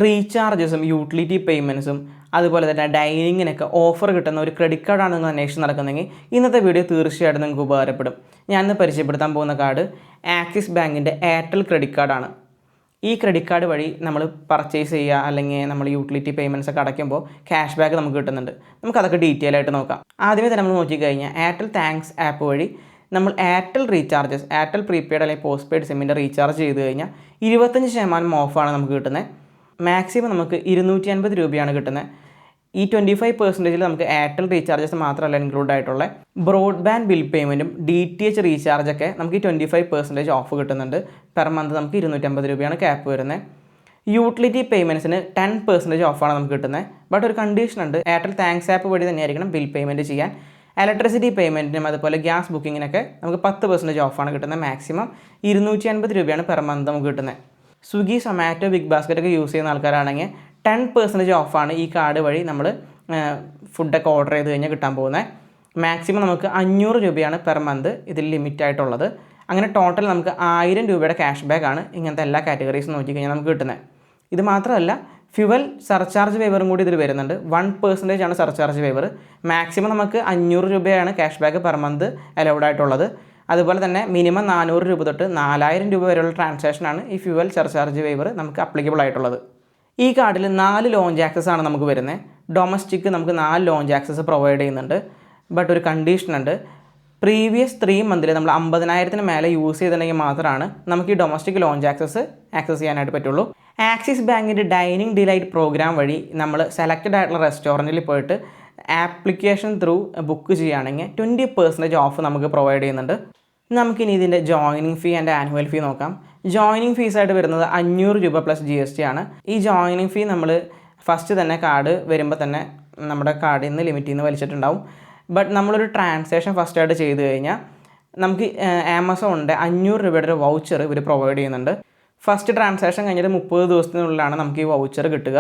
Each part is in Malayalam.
റീചാർജസും യൂട്ടിലിറ്റി പേയ്മെൻറ്റ്സും അതുപോലെ തന്നെ ഡൈനിങ്ങിനൊക്കെ ഓഫർ കിട്ടുന്ന ഒരു ക്രെഡിറ്റ് കാർഡാണ് നിങ്ങൾ അന്വേഷിച്ച് നടക്കുന്നതെങ്കിൽ ഇന്നത്തെ വീഡിയോ തീർച്ചയായിട്ടും നിങ്ങൾക്ക് ഉപകാരപ്പെടും. ഞാനിന്ന് പരിചയപ്പെടുത്താൻ പോകുന്ന കാർഡ് ആക്സിസ് ബാങ്കിൻ്റെ എയർടെൽ ക്രെഡിറ്റ് കാർഡാണ്. ഈ ക്രെഡിറ്റ് കാർഡ് വഴി നമ്മൾ പർച്ചേസ് ചെയ്യുക അല്ലെങ്കിൽ നമ്മൾ യൂട്ടിലിറ്റി പേയ്മെൻറ്റ്സ് ഒക്കെ അടയ്ക്കുമ്പോൾ ക്യാഷ് ബാക്ക് നമുക്ക് കിട്ടുന്നുണ്ട്. നമുക്കതൊക്കെ ഡീറ്റെയിൽ ആയിട്ട് നോക്കാം. ആദ്യമേ തന്നെ നമ്മൾ നോക്കിക്കഴിഞ്ഞാൽ എയർടെൽ താങ്ക്സ് ആപ്പ് വഴി നമ്മൾ എയർടെൽ റീചാർജസ്, എയർടെൽ പ്രീപെയ്ഡ് അല്ലെങ്കിൽ പോസ്റ്റ് പെയ്ഡ് സിമ്മിൻ്റെ റീചാർജ് ചെയ്ത് കഴിഞ്ഞാൽ 25% ഓഫാണ് നമുക്ക് കിട്ടുന്നത്. മാക്സിമം നമുക്ക് 250 രൂപയാണ് കിട്ടുന്നത്. ഈ 25% നമുക്ക് എയർടെൽ റീചാർജസ് മാത്രമല്ല ഇൻക്ലൂഡ് ആയിട്ടുള്ള ബ്രോഡ്ബാൻഡ് ബിൽ പേയ്മെൻറ്റും DTH റീചാർജൊക്കെ നമുക്ക് ഈ 25% ഓഫ് കിട്ടുന്നുണ്ട്. പെർ മന്ത് നമുക്ക് 250 രൂപയാണ് ക്യാപ്പ് വരുന്നത്. യൂട്ടിലിറ്റി പേയ്മെൻറ്റ്സിന് 10% ഓഫാണ് നമുക്ക് കിട്ടുന്നത്. ബട്ട് ഒരു കണ്ടീഷൻ ഉണ്ട്, എയർടെൽ താങ്ക്സ് ആപ്പ് വഴി തന്നെയായിരിക്കണം ബിൽ പേയ്മെൻറ്റ് ചെയ്യാൻ. ഇലക്ട്രിസിറ്റി പേയ്മെൻറ്റിനും അതുപോലെ ഗ്യാസ് ബുക്കിങ്ങിനൊക്കെ നമുക്ക് 10% ഓഫാണ് കിട്ടുന്നത്. മാക്സിമം 250 രൂപയാണ് പെർ മന്ത് നമുക്ക് കിട്ടുന്നത്. സ്വിഗ്ഗി, സൊമാറ്റോ, ബിഗ് ബാസ്ക്കറ്റ് ഒക്കെ യൂസ് ചെയ്യുന്ന ആൾക്കാരാണെങ്കിൽ 10% ഓഫാണ് ഈ കാർഡ് വഴി നമ്മൾ ഫുഡൊക്കെ ഓർഡർ ചെയ്ത് കഴിഞ്ഞാൽ കിട്ടാൻ പോകുന്നത്. മാക്സിമം നമുക്ക് 500 രൂപയാണ് പെർ മന്ത് ഇതിൽ ലിമിറ്റായിട്ടുള്ളത്. അങ്ങനെ ടോട്ടൽ നമുക്ക് 1000 രൂപയുടെ ക്യാഷ് ബാക്ക് ആണ് ഇങ്ങനത്തെ എല്ലാ കാറ്റഗറീസും നോക്കിക്കഴിഞ്ഞാൽ നമുക്ക് കിട്ടുന്നത്. ഇത് മാത്രമല്ല ഫ്യുവൽ സർചാർജ് വേവറും കൂടി ഇതിൽ വരുന്നുണ്ട്. 1% ആണ് സർചാർജ് വേവർ. മാക്സിമം നമുക്ക് 500 രൂപയാണ് cash back per month allowed ആയിട്ടുള്ളത്. അതുപോലെ തന്നെ മിനിമം 400 രൂപ തൊട്ട് 4000 രൂപ വരെയുള്ള ട്രാൻസാക്ഷനാണ് ഈ ഫ്യുവൽ സർചാർജ് വേവർ നമുക്ക് അപ്ലിക്കബിൾ ആയിട്ടുള്ളത്. ഈ കാർഡിൽ 4 ലോഞ്ച് ആക്സസ് ആണ് നമുക്ക് വരുന്നത്. ഡൊമസ്റ്റിക് നമുക്ക് 4 ലോഞ്ച് ആക്സസ് പ്രൊവൈഡ് ചെയ്യുന്നുണ്ട്. ബട്ട് ഒരു കണ്ടീഷൻ ഉണ്ട്, പ്രീവിയസ് 3 മന്തിൽ നമ്മൾ 50,000 മേലെ യൂസ് ചെയ്തിട്ടുണ്ടെങ്കിൽ മാത്രമാണ് നമുക്ക് ഈ ഡൊമസ്റ്റിക് ലോഞ്ച് ആക്സസ് ചെയ്യാനായിട്ട് പറ്റുള്ളൂ. ആക്സിസ് ബാങ്കിൻ്റെ ഡൈനിങ് ഡിലൈറ്റ് പ്രോഗ്രാം വഴി നമ്മൾ സെലക്റ്റഡ് ആയിട്ടുള്ള റെസ്റ്റോറൻറ്റിൽ പോയിട്ട് ആപ്ലിക്കേഷൻ ത്രൂ ബുക്ക് ചെയ്യുകയാണെങ്കിൽ 20% ഓഫ് നമുക്ക് പ്രൊവൈഡ് ചെയ്യുന്നുണ്ട്. നമുക്കിനി ഇതിൻ്റെ ജോയിനിങ് ഫീ ആൻഡ് ആനുവൽ ഫീ നോക്കാം. ജോയിനിങ് ഫീസായിട്ട് വരുന്നത് 500 രൂപ പ്ലസ് GST ആണ്. ഈ ജോയിനിങ് ഫീ നമ്മൾ ഫസ്റ്റ് തന്നെ കാർഡ് വരുമ്പോൾ തന്നെ നമ്മുടെ കാർഡിൽ നിന്ന് ലിമിറ്റിൽ നിന്ന് വലിച്ചിട്ടുണ്ടാവും. ബട്ട് നമ്മളൊരു ട്രാൻസാക്ഷൻ ഫസ്റ്റായിട്ട് ചെയ്ത് കഴിഞ്ഞാൽ നമുക്ക് ആമസോണിൻ്റെ 500 രൂപയുടെ ഒരു വൗച്ചർ ഇവർ പ്രൊവൈഡ് ചെയ്യുന്നുണ്ട്. ഫസ്റ്റ് ട്രാൻസാക്ഷൻ കഴിഞ്ഞിട്ട് 30 ദിവസത്തിനുള്ളിലാണ് നമുക്ക് ഈ വൗച്ചർ കിട്ടുക.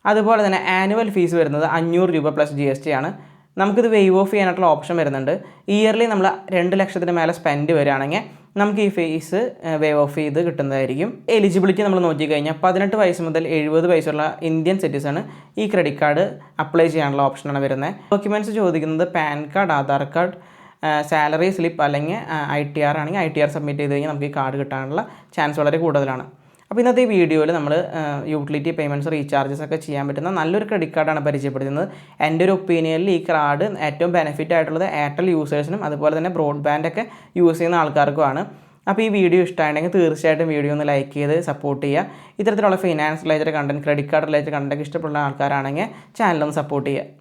അതുപോലെ തന്നെ ആനുവൽ ഫീസ് വരുന്നത് 500 രൂപ പ്ലസ് GST ആണ്. നമുക്കിത് വെയ്വ് ഓഫ് ചെയ്യാനായിട്ടുള്ള ഓപ്ഷൻ വരുന്നുണ്ട്. ഇയർലി നമ്മൾ 2 ലക്ഷത്തിന് മേലെ സ്പെൻഡ് വരികയാണെങ്കിൽ നമുക്ക് ഈ ഫീസ് വേവ് ഓഫ് ചെയ്ത് കിട്ടുന്നതായിരിക്കും. എലിജിബിലിറ്റി നമ്മൾ നോക്കിക്കഴിഞ്ഞാൽ 18 വയസ്സ് മുതൽ 70 വയസ്സുള്ള ഇന്ത്യൻ സിറ്റിസണ് ഈ ക്രെഡിറ്റ് കാർഡ് അപ്ലൈ ചെയ്യാനുള്ള ഓപ്ഷനാണ് വരുന്നത്. ഡോക്യുമെൻറ്റ്സ് ചോദിക്കുന്നത് pan card, Aadhaar card, salary slip അല്ലെങ്കിൽ ITR ആണെങ്കിൽ ITR സബ്മിറ്റ് ചെയ്ത് കഴിഞ്ഞാൽ നമുക്ക് ഈ കാർഡ് കിട്ടാനുള്ള ചാൻസ് വളരെ കൂടുതലാണ്. അപ്പോൾ ഇന്നത്തെ ഈ വീഡിയോയിൽ നമ്മൾ യൂട്ടിലിറ്റി പേയ്മെൻറ്റ്സ്, റീചാർജസ് ഒക്കെ ചെയ്യാൻ പറ്റുന്ന നല്ലൊരു ക്രെഡിറ്റ് കാർഡാണ് പരിചയപ്പെടുത്തുന്നത്. എൻ്റെ ഒരു ഒപ്പീനിയനിൽ ഈ കാർഡ് ഏറ്റവും ബെനിഫിറ്റ് ആയിട്ടുള്ളത് എയർടെൽ യൂസേഴ്സിനും അതുപോലെ തന്നെ ബ്രോഡ്ബാൻഡൊക്കെ യൂസ് ചെയ്യുന്ന ആൾക്കാർക്കുമാണ്. അപ്പോൾ ഈ വീഡിയോ ഇഷ്ടമായിട്ടുണ്ടെങ്കിൽ തീർച്ചയായിട്ടും വീഡിയോ ഒന്ന് ലൈക്ക് ചെയ്ത് സപ്പോർട്ട് ചെയ്യുക. ഇത്തരത്തിലുള്ള finance related content, credit card related content ഇഷ്ടപ്പെടുന്ന ആൾക്കാരാണെങ്കിൽ ചാനലൊന്ന് സപ്പോർട്ട് ചെയ്യുക.